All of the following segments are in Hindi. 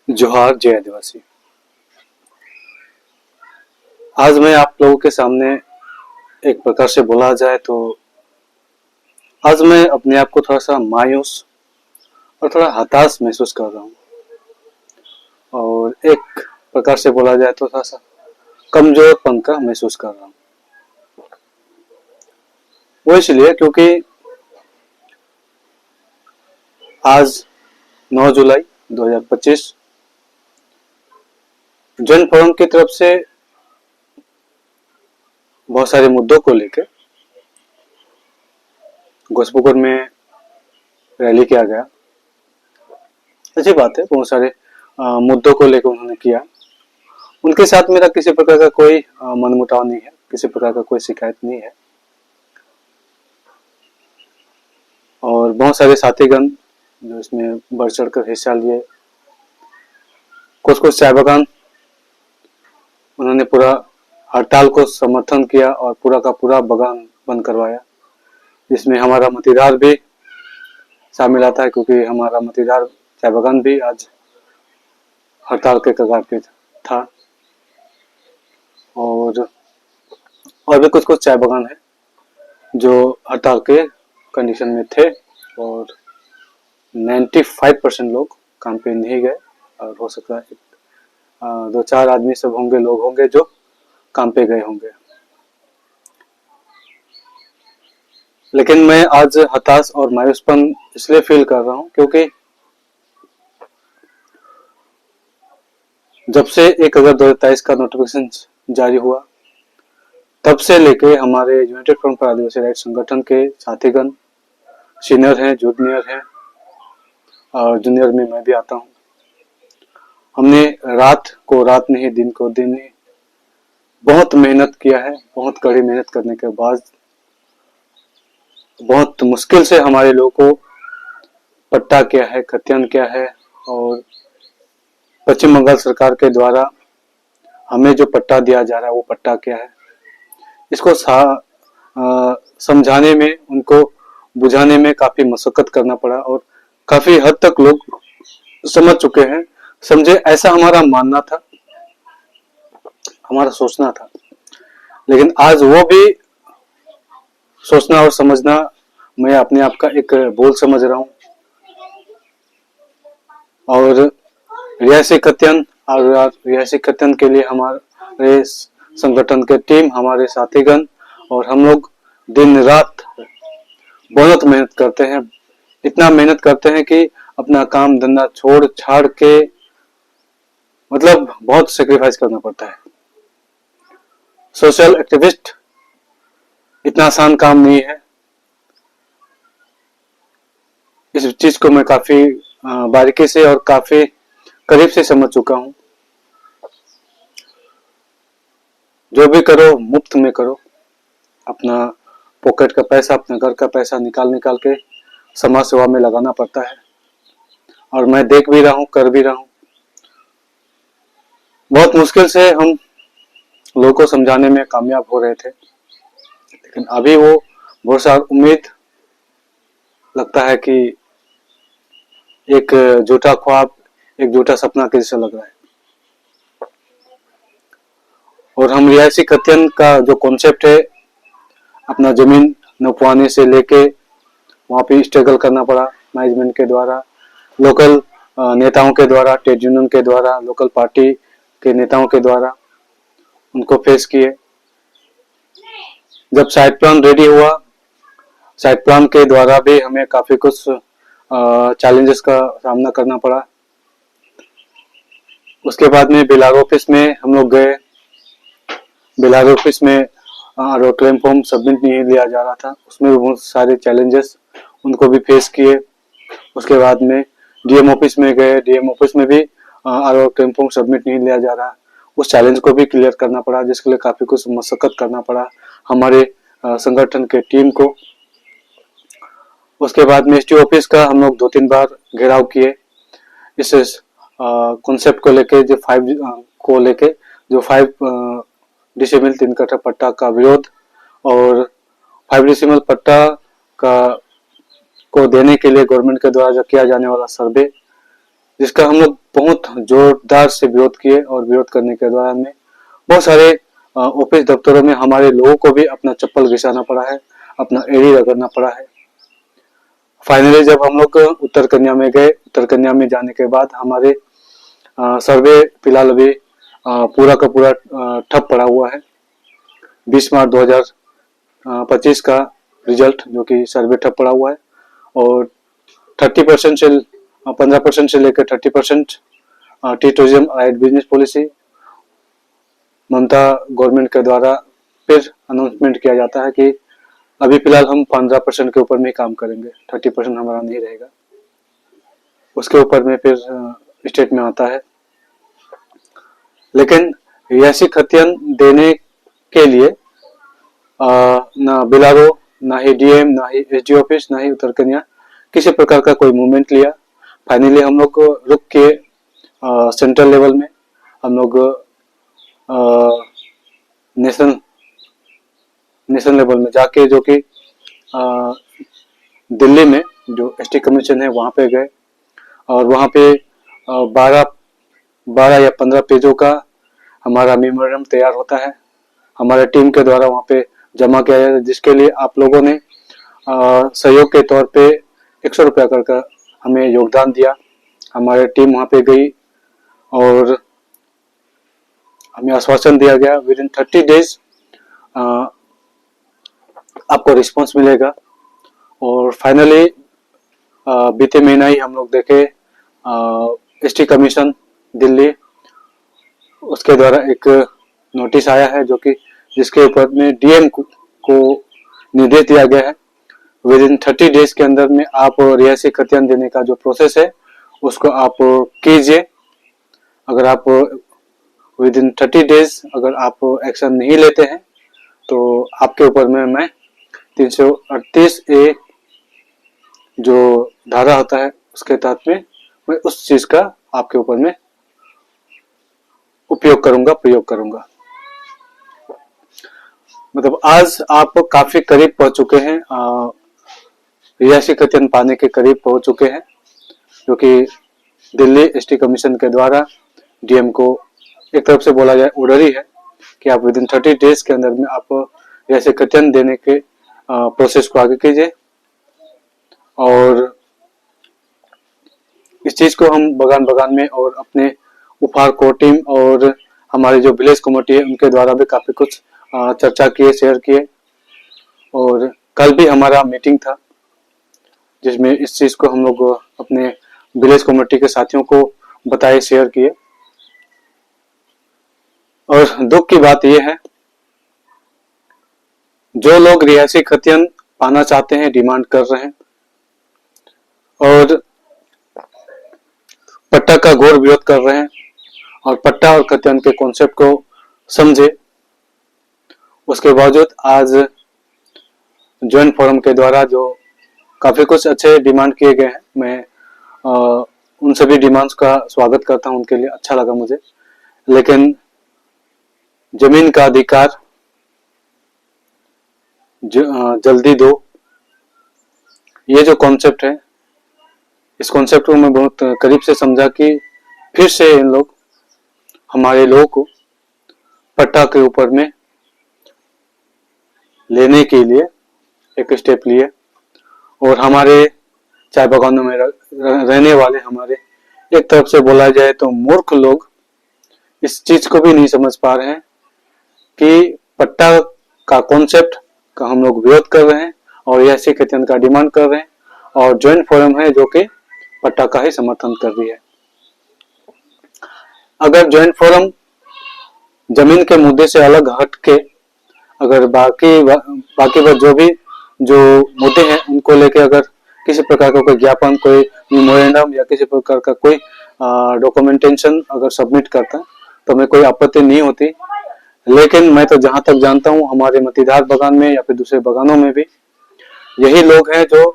जोहार जय आदिवासी। आज मैं आप लोगों के सामने एक प्रकार से बोला जाए तो आज मैं अपने आप को थोड़ा सा मायूस और थोड़ा हताश महसूस कर रहा हूँ और एक प्रकार से बोला जाए तो थोड़ा सा कमजोरपन का महसूस कर रहा हूँ। वो इसलिए क्योंकि आज 9 जुलाई 2025 जन फोरम की तरफ से बहुत सारे मुद्दों को लेकर घोसपुकुर में रैली किया गया। अच्छी बात है, बहुत सारे मुद्दों को लेकर उन्होंने किया। उनके साथ मेरा किसी प्रकार का कोई मनमुटाव नहीं है, किसी प्रकार का कोई शिकायत नहीं है। और बहुत सारे साथीगण जो इसमें बढ़ चढ़कर हिस्सा लिए। कुछ चाय बागान उन्होंने पूरा हड़ताल को समर्थन किया और पूरा का पूरा बागान बंद करवाया, जिसमें हमारा मतीदार भी शामिल आता है क्योंकि हमारा मतीदार चाय बागान भी आज हड़ताल के कगार पे था। और भी कुछ चाय बागान है जो हड़ताल के कंडीशन में थे और 95% लोग काम पे नहीं गए और हो सकता है 2-4 आदमी सब होंगे, लोग होंगे जो काम पे गए होंगे। लेकिन मैं आज हताश और मायूसपन इसलिए फील कर रहा हूँ क्योंकि जब से 1 अगस्त 2023 का नोटिफिकेशन जारी हुआ तब से लेके हमारे United front for Adivasi right संगठन के साथीगण, सीनियर हैं, जूनियर हैं और जूनियर में मैं भी आता हूँ। हमने रात को रात नहीं, दिन को दिन नहीं, बहुत मेहनत किया है। बहुत कड़ी मेहनत करने के बाद बहुत मुश्किल से हमारे लोगों को पट्टा क्या है, खतियान क्या है और पश्चिम बंगाल सरकार के द्वारा हमें जो पट्टा दिया जा रहा है वो पट्टा क्या है, इसको समझाने में, उनको बुझाने में काफी मशक्कत करना पड़ा और काफी हद तक लोग समझ चुके हैं, समझे, ऐसा हमारा मानना था, हमारा सोचना था। लेकिन आज वो भी सोचना और समझना मैं अपने आप का एक बोल समझ रहा हूँ। और रियासी कत्यन के लिए हमारे संगठन के टीम, हमारे साथीगण और हम लोग दिन रात बहुत मेहनत करते हैं। इतना मेहनत करते हैं कि अपना काम धंधा छोड़ छाड़ के मतलब बहुत सेक्रीफाइस करना पड़ता है। सोशल एक्टिविस्ट इतना आसान काम नहीं है। इस चीज को मैं काफी बारीकी से और काफी करीब से समझ चुका हूँ। जो भी करो मुफ्त में करो, अपना पॉकेट का पैसा, अपने घर का पैसा निकाल के समाज सेवा में लगाना पड़ता है और मैं देख भी रहा हूँ, कर भी रहा हूँ। बहुत मुश्किल से हम लोगों को समझाने में कामयाब हो रहे थे, लेकिन अभी वो भरोसा और उम्मीद लगता है कि एक झूठा ख्वाब, एक झूठा सपना के जैसा लग रहा है। और हम रियासी कत्यन का जो कॉन्सेप्ट है, अपना जमीन नपवाने से लेके वहाँ पे स्ट्रगल करना पड़ा मैनेजमेंट के द्वारा, लोकल नेताओं के द्वारा, ट्रेड यूनियन के द्वारा, लोकल पार्टी के नेताओं के द्वारा उनको फेस किए। जब साइड प्लान रेडी हुआ, साइड प्लान के द्वारा भी हमें काफी कुछ चैलेंजेस का सामना करना पड़ा। उसके बाद में बिलार ऑफिस में हम लोग गए। बिलार ऑफिस में क्लेम फॉर्म सबमिट नहीं लिया जा रहा था, उसमें भी बहुत सारे चैलेंजेस उनको भी फेस किए। उसके बाद में डीएम ऑफिस में गए, डीएम ऑफिस में भी क्लेम फॉर्म सबमिट नहीं लिया जा रहा, उस चैलेंज को भी क्लियर करना पड़ा, जिसके लिए काफी कुछ मशक्कत करना पड़ा हमारे संगठन के टीम को। उसके बाद में एसटी ऑफिस का हम लोग 2-3 बार घेराव किए इस कॉन्सेप्ट को लेके, जो 5 डिसिमल 3 कट्ठा पट्टा का विरोध और 5 डिसिमल पट्टा का को देने के लिए गवर्नमेंट के द्वारा जो किया जाने वाला सर्वे, जिसका हम लोग बहुत जोरदार से विरोध किए, और विरोध करने के दौरान में बहुत सारे ऑफिस दफ्तरों में हमारे लोगों को भी अपना चप्पल घिसाना पड़ा है, अपना एड़ी रगड़ना पड़ा है। फाइनली जब हम लोग उत्तर कन्या में गए, उत्तर कन्या में जाने के बाद हमारे सर्वे फिलहाल अभी पूरा का पूरा ठप पड़ा हुआ है। 20 मार्च 2025 का रिजल्ट जो कि सर्वे ठप पड़ा हुआ है, और 30% से 15% से लेकर 30% टी tourism right business policy Mamata government के द्वारा फिर अनाउंसमेंट किया जाता है कि अभी फिलहाल हम 15% के ऊपर में काम करेंगे, 30% हमारा नहीं रहेगा। उसके ऊपर में फिर स्टेट में आता है। लेकिन रियासी खतियान देने के लिए ना बिलारो, ना ही डीएम, ना ही एसडी ऑफिस, ना ही उत्तर कन्या किसी प्रकार का कोई मूवमेंट लिया। फाइनली हम लोग रुक के सेंट्रल लेवल में हम लोग नेशनल लेवल में जाके, जो कि दिल्ली में जो एसटी कमीशन है वहाँ पे गए, और वहाँ पे 12 या 15 पेजों का हमारा मेमोरेंडम तैयार होता है, हमारे टीम के द्वारा वहाँ पे जमा किया जाता है, जिसके लिए आप लोगों ने सहयोग के तौर पे 100 रुपया कर हमें योगदान दिया। हमारी टीम वहाँ पे गई और हमें आश्वासन दिया गया विद इन 30 डेज आपको रिस्पांस मिलेगा। और फाइनली बीते महीना ही हम लोग देखे एसटी कमीशन दिल्ली, उसके द्वारा एक नोटिस आया है जो कि जिसके ऊपर में डीएम को निर्देश दिया गया है विद इन 30 डेज के अंदर में आप रियासी खतियान देने का जो प्रोसेस है उसको आप कीजिए। अगर आप विद इन 30 डेज अगर आप एक्शन नहीं लेते हैं तो आपके ऊपर में मैं 338A जो धारा होता है उसके तहत में मैं उस चीज का आपके ऊपर में प्रयोग करूंगा। मतलब आज आप काफी करीब पहुंच चुके हैं, रियासी खतियान पाने के करीब पहुंच चुके हैं, जो कि दिल्ली एसटी कमीशन के द्वारा डीएम को एक तरफ से बोला जाए ऑर्डर ही है कि आप विद इन 30 डेज के अंदर में आप रियासी खतियान देने के प्रोसेस को आगे कीजिए। और इस चीज को हम बगान में और अपने उपहार को टीम और हमारे जो विलेज कमेटी है उनके द्वारा भी काफी कुछ चर्चा किए, शेयर किए। और कल भी हमारा मीटिंग था जिसमें इस चीज को हम लोग अपने विलेज कमेटी के साथियों को बताए, शेयर किए। और दुख की बात यह है, जो लोग रियासी खतियान पाना चाहते हैं, डिमांड कर रहे हैं और पट्टा का घोर विरोध कर रहे हैं और पट्टा और खतियान के कॉन्सेप्ट को समझे, उसके बावजूद आज ज्वाइंट फोरम के द्वारा जो काफी कुछ अच्छे डिमांड किए गए हैं, मैं उन सभी डिमांड्स का स्वागत करता हूं, उनके लिए अच्छा लगा मुझे। लेकिन जमीन का अधिकार जल्दी दो, ये जो कॉन्सेप्ट है, इस कॉन्सेप्ट को मैं बहुत करीब से समझा कि फिर से इन लोग हमारे लोगों को पट्टा के ऊपर में लेने के लिए एक स्टेप लिए। और हमारे चाय बागानों में रहने वाले हमारे एक तरफ से बोला जाए तो मूर्ख लोग इस चीज को भी नहीं समझ पा रहे हैं कि पट्टा का कॉन्सेप्ट का हम लोग विरोध कर रहे हैं और रियासी खतियान का डिमांड कर रहे हैं, और ज्वाइंट फोरम है जो कि पट्टा का ही समर्थन कर रही है। अगर ज्वाइंट फोरम जमीन के मुद्दे से अलग हट के अगर बाकी जो मुद्दे हैं उनको लेके अगर किसी प्रकार का कोई ज्ञापन, कोई मेमोरेंडम या किसी प्रकार का कोई डॉक्यूमेंटेशन अगर सबमिट करता तो हमें कोई आपत्ति नहीं होती। लेकिन मैं तो जहां तक जानता हूं हमारे मतीधार बागान में या फिर दूसरे बागानों में भी यही लोग हैं जो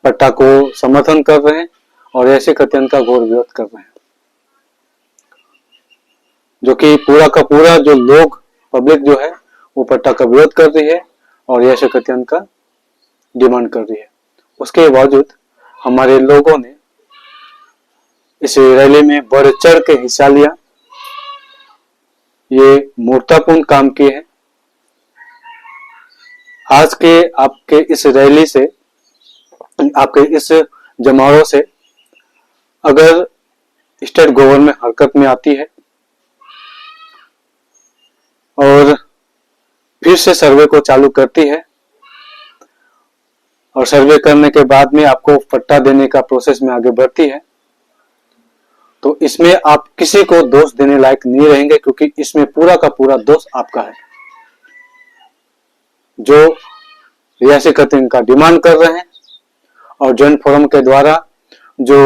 पट्टा को समर्थन कर रहे हैं और ऐसे खतियान का घोर विरोध कर रहे हैं, जो कि पूरा का पूरा जो लोग पब्लिक जो है वो पट्टा का विरोध कर रही है और ऐसे खतियान का डिमांड कर रही है। उसके बावजूद हमारे लोगों ने इस रैली में बढ़ चढ़ के हिस्सा लिया। ये मूर्खतापूर्ण काम किए हैं। आज के आपके इस रैली से, आपके इस जमावड़ों से अगर स्टेट गवर्नमेंट हरकत में आती है और फिर से सर्वे को चालू करती है और सर्वे करने के बाद में आपको पट्टा देने का प्रोसेस में आगे बढ़ती है, तो इसमें आप किसी को दोष देने लायक नहीं रहेंगे, क्योंकि इसमें पूरा का पूरा दोष आपका है। जो रियासी खतियान का डिमांड कर रहे हैं और जॉइंट फोरम के द्वारा जो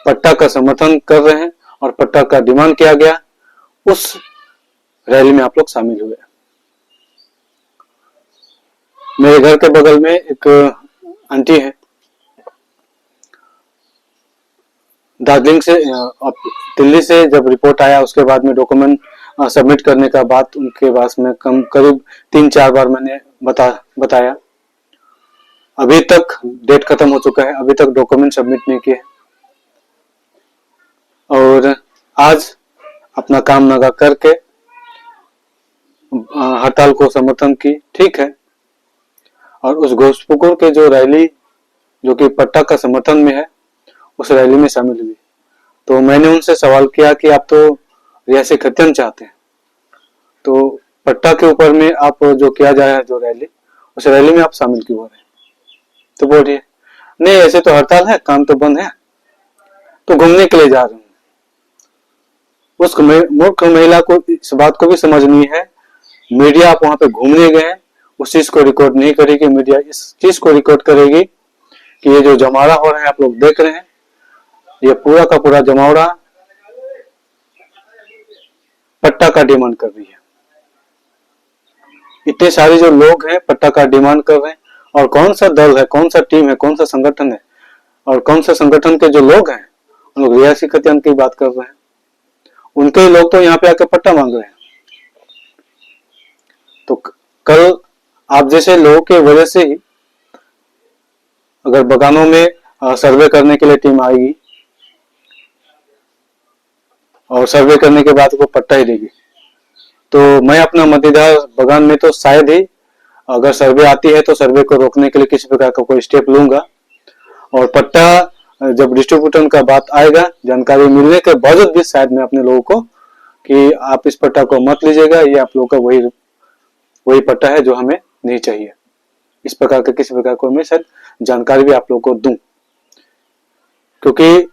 पट्टा का समर्थन कर रहे हैं और पट्टा का डिमांड किया गया, उस रैली में आप लोग शामिल हुए। मेरे घर के बगल में एक आंटी है, दार्जिलिंग से, दिल्ली से जब रिपोर्ट आया उसके बाद में डॉक्यूमेंट सबमिट करने का बाद उनके पास में करीब 3-4 बार मैंने बताया। अभी तक डेट खत्म हो चुका है, अभी तक डॉक्यूमेंट सबमिट नहीं किए और आज अपना काम नगा करके हड़ताल को समर्थन की। ठीक है, और उस घोषपुकुर के जो रैली जो कि पट्टा का समर्थन में है, उस रैली में शामिल हुई। तो मैंने उनसे सवाल किया कि आप तो रियासी खतियान चाहते हैं, तो पट्टा के ऊपर में आप जो किया जा रहा है जो रैली, उस रैली में आप शामिल क्यों हो रहे हैं? तो बोल रही है नहीं, ऐसे तो हड़ताल है, काम तो बंद है, तो घूमने के लिए जा रहे हूँ। उस मूर्ख महिला को इस बात को भी समझनी है, मीडिया आप वहां पे घूमने गए हैं, उस चीज को रिकॉर्ड नहीं करेगी। मीडिया इस चीज को रिकॉर्ड करेगी कि ये जो जमावड़ा हो रहा है, आप लोग देख रहे हैं, ये पूरा का पूरा जमावड़ा पट्टा का डिमांड कर रही है। इतने सारे जो लोग हैं पट्टा का डिमांड कर रहे हैं, और कौन सा दल है, कौन सा टीम है, कौन सा संगठन है, और कौन सा संगठन के जो लोग हैं उन लोग रियासी खतियान की बात कर रहे हैं। उनके ही लोग तो यहाँ पे आके पट्टा मांग रहे हैं। तो कल आप जैसे लोगों के वजह से ही अगर बगानों में सर्वे करने के लिए टीम आएगी और सर्वे करने के बाद वो पट्टा ही देगी, तो मैं अपना मदीदार बगान में तो शायद ही अगर सर्वे आती है तो सर्वे को रोकने के लिए किसी प्रकार का कोई स्टेप लूंगा। और पट्टा जब डिस्ट्रीब्यूटर का बात आएगा, जानकारी मिलने के बावजूद भी शायद मैं अपने लोगों को कि आप इस पट्टा को मत लीजिएगा, ये आप लोगों का वही पट्टा है जो हमें नहीं चाहिए। इस प्रकार का किसी प्रकार को मैं शायद जानकारी भी आप लोगों को दूं, क्योंकि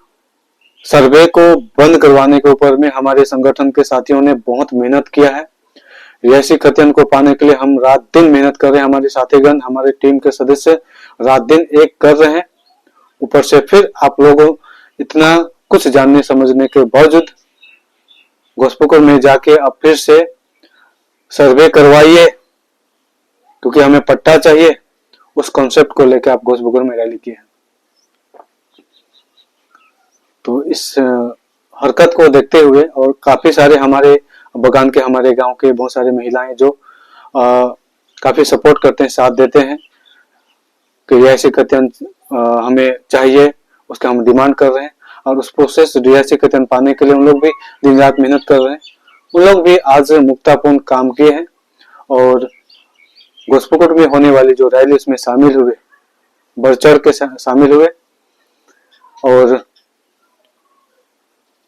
सर्वे को बंद करवाने के ऊपर में हमारे संगठन के साथियों ने बहुत मेहनत किया है। रियासी खतियान को पाने के लिए हम रात दिन मेहनत कर रहे हैं, हमारे साथीगण, हमारे टीम के सदस्य रात दिन एक कर रहे हैं। ऊपर से फिर आप लोगों इतना कुछ जानने समझने के बावजूद घोषपुकुर में जाके अब फिर से सर्वे करवाइए, क्योंकि हमें पट्टा चाहिए, उस कॉन्सेप्ट को लेकर आप घोषपुकुर में रैली की है। तो इस हरकत को देखते हुए और काफी सारे हमारे बगान के, हमारे गांव के बहुत सारे महिलाएं जो काफी सपोर्ट करते हैं, साथ देते हैं कि रियासी खतियान हमें चाहिए, उसका हम डिमांड कर रहे हैं, और उस प्रोसेस रियासी खतियान पाने के लिए उन लोग भी दिन रात मेहनत कर रहे हैं। उन लोग भी आज मुक्तापूर्ण काम किए हैं और घोषपुकुर में होने वाली जो रैली उसमें शामिल हुए, बढ़ चढ़ के शामिल हुए, और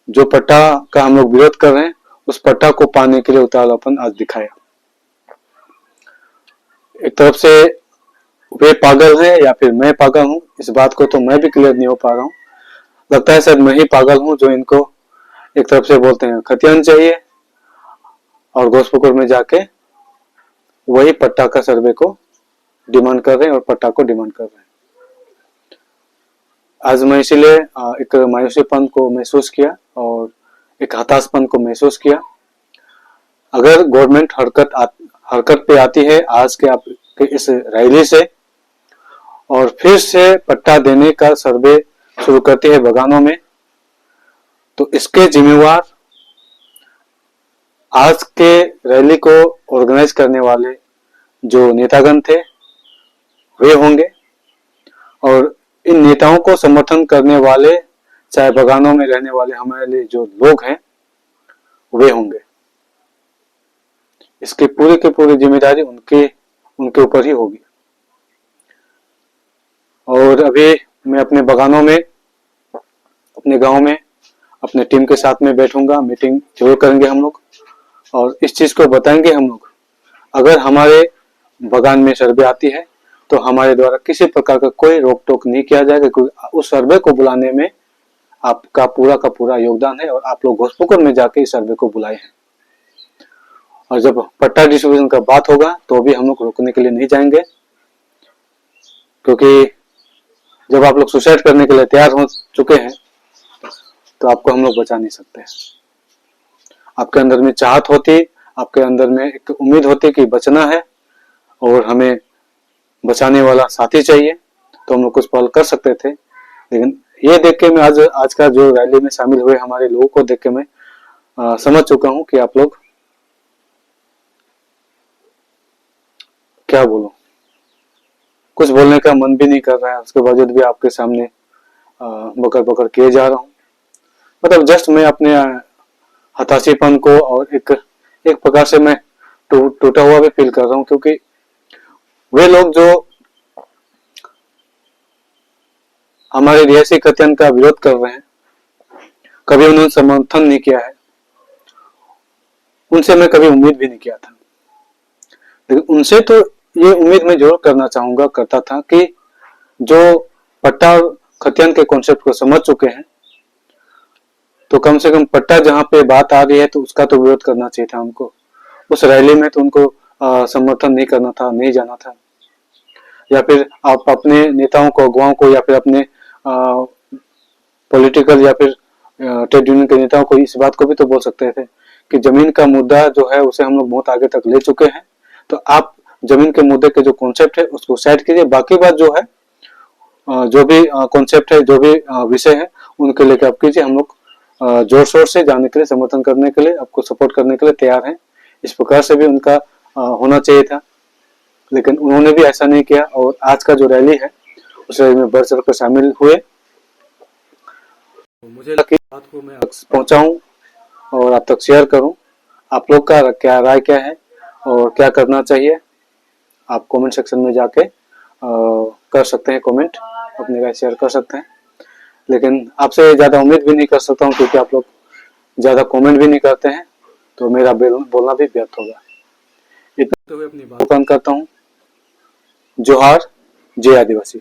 जो पट्टा का हम लोग विरोध कर रहे हैं उस पट्टा को पाने के लिए उतावलापन आज दिखाया। एक तरफ से वे पागल हैं या फिर मैं पागल हूं, इस बात को तो मैं भी क्लियर नहीं हो पा रहा हूं। लगता है शायद मैं ही पागल हूं जो इनको एक तरफ से बोलते हैं खतियान चाहिए और घोषपुकुर में जाके वही पट्टा का सर्वे को डिमांड कर रहे हैं और पट्टा को डिमांड कर रहे हैं। आज मैं इसीलिए एक मायूसीपन को महसूस किया और एक हताशपन को महसूस किया। अगर गवर्नमेंट हरकत पे आती है आज के आपके इस रैली से और फिर से पट्टा देने का सर्वे शुरू करती है बगानों में, तो इसके जिम्मेवार आज के रैली को ऑर्गेनाइज करने वाले जो नेतागण थे वे होंगे, और इन नेताओं को समर्थन करने वाले चाय बागानों में रहने वाले हमारे लिए जो लोग हैं वे होंगे। इसकी पूरी की पूरी जिम्मेदारी उनके ऊपर ही होगी। और अभी मैं अपने बागानों में, अपने गांव में अपने टीम के साथ में बैठूंगा, मीटिंग जरूर करेंगे हम लोग और इस चीज को बताएंगे हम लोग। अगर हमारे बागान में सर्वे आती है तो हमारे द्वारा किसी प्रकार का कोई रोक टोक नहीं किया जाएगा, क्योंकि उस सर्वे को बुलाने में आपका पूरा का पूरा योगदान है और आप लोग घोषपुकुर में जाके इस सर्वे को बुलाए हैं। और जब पट्टा डिस्ट्रीब्यूशन का बात होगा तो भी हम लोग रोकने के लिए नहीं जाएंगे, क्योंकि जब आप लोग सुसाइड करने के लिए तैयार हो चुके हैं तो आपको हम लोग बचा नहीं सकते। आपके अंदर में चाहत होती, आपके अंदर में एक उम्मीद होती कि बचना है और हमें बचाने वाला साथी चाहिए, तो हम लोग कुछ पहल कर सकते थे। लेकिन ये देख के मैं आज का जो रैली में शामिल हुए हमारे लोगों को देख के मैं समझ चुका हूं कि आप लोग, क्या बोलूं, कुछ बोलने का मन भी नहीं कर रहा है, उसके बावजूद भी आपके सामने बकर बकर किए जा रहा हूं। मतलब जस्ट मैं अपने हताशीपन को और एक प्रकार से मैं टूटा हुआ भी फील कर रहा हूं, क्योंकि वे लोग जो हमारे रिहायशी कथन का विरोध कर रहे हैं, कभी उन्होंने समर्थन नहीं किया है, उनसे मैं कभी उम्मीद भी नहीं किया था। लेकिन उनसे तो ये उम्मीद मैं जरूर करता था कि जो पट्टा खतियान के कॉन्सेप्ट को समझ चुके हैं, तो कम से कम पट्टा जहां पे बात आ रही है तो उसका तो विरोध करना चाहिए था उनको। उस रैली में तो उनको समर्थन नहीं करना था, नहीं जाना था। या फिर आप अपने नेताओं को, अगुवाओं को, या फिर अपने पॉलिटिकल या फिर ट्रेड यूनियन के नेताओं को इस बात को भी तो बोल सकते थे कि जमीन का मुद्दा जो है उसे हम लोग बहुत आगे तक ले चुके हैं, तो आप जमीन के मुद्दे के जो कॉन्सेप्ट है उसको साइड कीजिए, बाकी बात जो है जो भी कॉन्सेप्ट है, जो भी विषय है उनके लेकर आप कीजिए। हम लोग जोर शोर से जाने के लिए, समर्थन करने के लिए, आपको सपोर्ट करने के लिए तैयार हैं। इस प्रकार से भी उनका होना चाहिए था, लेकिन उन्होंने भी ऐसा नहीं किया। और आज का जो रैली है उस रैली में बढ़ चढ़ कर शामिल हुए। मुझे लगा कि बात को मैं पहुंचाऊं और आप तक शेयर करूं। आप लोग का क्या राय क्या है और क्या करना चाहिए, आप कमेंट सेक्शन में जाके कर सकते हैं कमेंट, अपनी राय शेयर कर सकते हैं। लेकिन आपसे ज्यादा उम्मीद भी नहीं कर सकता हूं, क्योंकि आप लोग ज्यादा कमेंट भी नहीं करते हैं, तो मेरा बोलना भी व्यर्थ होगा। इतना तो अपनी बात बंद करता हूं। जोहार, जय आदिवासी।